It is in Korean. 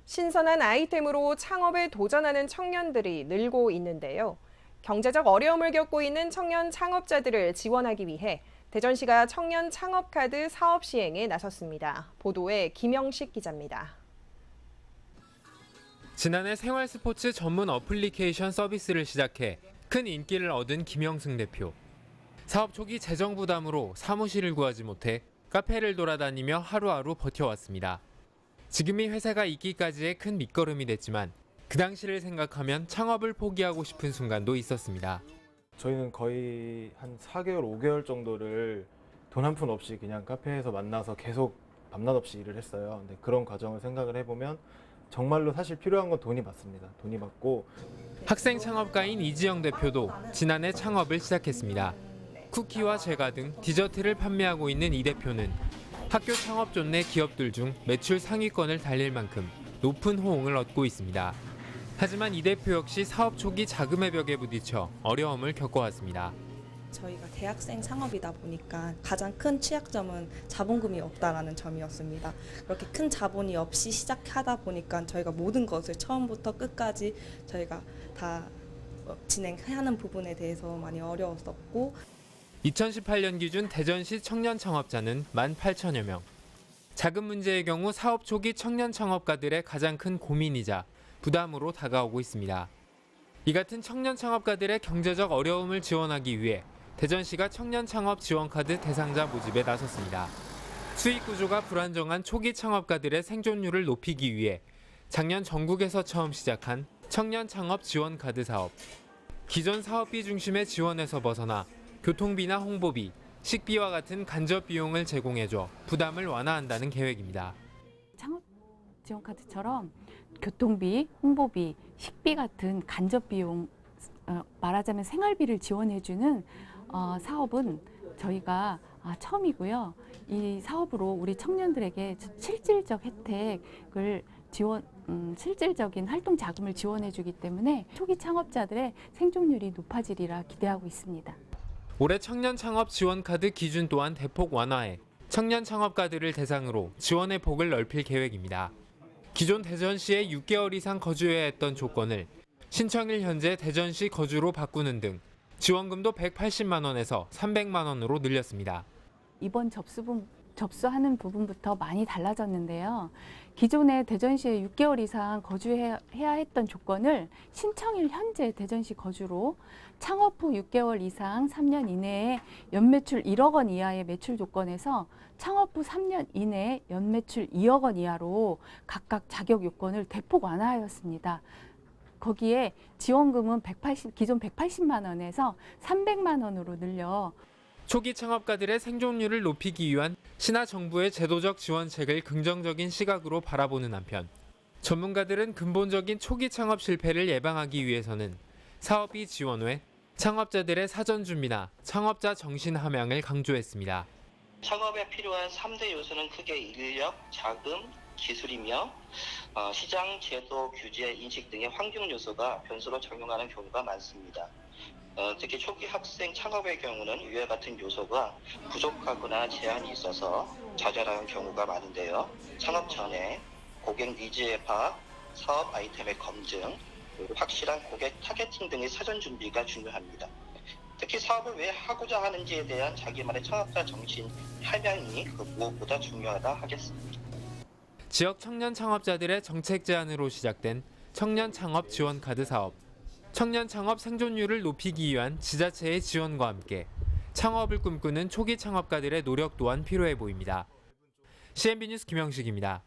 신선한 아이템으로 창업에 도전하는 청년들이 늘고 있는데요. 경제적 어려움을 겪고 있는 청년 창업자들을 지원하기 위해 대전시가 청년 창업카드 사업 시행에 나섰습니다. 보도에 김영식 기자입니다. 지난해 생활스포츠 전문 어플리케이션 서비스를 시작해 큰 인기를 얻은 김영승 대표. 사업 초기 재정 부담으로 사무실을 구하지 못해 카페를 돌아다니며 하루하루 버텨왔습니다. 지금이 회사가 있기까지의 큰 밑거름이 됐지만 그 당시를 생각하면 창업을 포기하고 싶은 순간도 있었습니다. 저희는 거의 한 4개월, 5개월 정도를 돈 한 푼 없이 그냥 카페에서 만나서 계속 밤낮 없이 일을 했어요. 근데 그런 과정을 생각을 해보면 정말로 사실 필요한 건 돈이 맞습니다. 돈이 맞고 학생 창업가인 이지영 대표도 지난해 창업을 시작했습니다. 쿠키와 제과 등 디저트를 판매하고 있는 이 대표는 학교 창업존 내 기업들 중 매출 상위권을 달릴 만큼 높은 호응을 얻고 있습니다. 하지만 이 대표 역시 사업 초기 자금의 벽에 부딪혀 어려움을 겪어왔습니다. 저희가 대학생 창업이다 보니까 가장 큰 취약점은 자본금이 없다라는 점이었습니다. 그렇게 큰 자본이 없이 시작하다 보니까 저희가 모든 것을 처음부터 끝까지 저희가 다 진행하는 부분에 대해서 많이 어려웠었고 2018년 기준 대전시 청년 창업자는 18,000여 명. 자금 문제의 경우 사업 초기 청년 창업가들의 가장 큰 고민이자 부담으로 다가오고 있습니다. 이 같은 청년 창업가들의 경제적 어려움을 지원하기 위해 대전시가 청년 창업 지원카드 대상자 모집에 나섰습니다. 수익 구조가 불안정한 초기 창업가들의 생존율을 높이기 위해 작년 전국에서 처음 시작한 청년 창업 지원카드 사업. 기존 사업비 중심의 지원에서 벗어나 교통비나 홍보비, 식비와 같은 간접 비용을 제공해줘 부담을 완화한다는 계획입니다. 창업 지원카드처럼 교통비, 홍보비, 식비 같은 간접 비용, 말하자면 생활비를 지원해주는 사업은 저희가 처음이고요. 이 사업으로 우리 청년들에게 실질적 혜택을 실질적인 활동 자금을 지원해주기 때문에 초기 창업자들의 생존율이 높아지리라 기대하고 있습니다. 올해 청년 창업 지원카드 기준 또한 대폭 완화해 청년 창업가들을 대상으로 지원의 폭을 넓힐 계획입니다. 기존 대전시에 6개월 이상 거주해야 했던 조건을 신청일 현재 대전시 거주로 바꾸는 등 지원금도 180만 원에서 300만 원으로 늘렸습니다. 이번 접수하는 부분부터 많이 달라졌는데요. 기존에 대전시에 6개월 이상 거주해야 했던 조건을 신청일 현재 대전시 거주로 창업 후 6개월 이상 3년 이내에 연매출 1억 원 이하의 매출 조건에서 창업 후 3년 이내에 연매출 2억 원 이하로 각각 자격 요건을 대폭 완화하였습니다. 거기에 지원금은 기존 180만 원에서 300만 원으로 늘려 초기 창업가들의 생존율을 높이기 위한 신하 정부의 제도적 지원책을 긍정적인 시각으로 바라보는 한편 전문가들은 근본적인 초기 창업 실패를 예방하기 위해서는 사업비 지원 외 창업자들의 사전 준비나 창업자 정신 함양을 강조했습니다. 창업에 필요한 3대 요소는 크게 인력, 자금, 기술이며 시장, 제도, 규제, 인식 등의 환경 요소가 변수로 작용하는 경우가 많습니다. 특히 초기 학생 창업의 경우는 이와 같은 요소가 부족하거나 제한이 있어서 좌절하는 경우가 많은데요. 창업 전에 고객 니즈의 파악, 사업 아이템의 검증, 그리고 확실한 고객 타겟팅 등의 사전 준비가 중요합니다. 특히 사업을 왜 하고자 하는지에 대한 자기만의 창업자 정신 함양이 무엇보다 중요하다 하겠습니다. 지역 청년 창업자들의 정책 제안으로 시작된 청년 창업 지원 카드 사업. 청년 창업 생존율을 높이기 위한 지자체의 지원과 함께 창업을 꿈꾸는 초기 창업가들의 노력 또한 필요해 보입니다. CNB 뉴스 김영식입니다.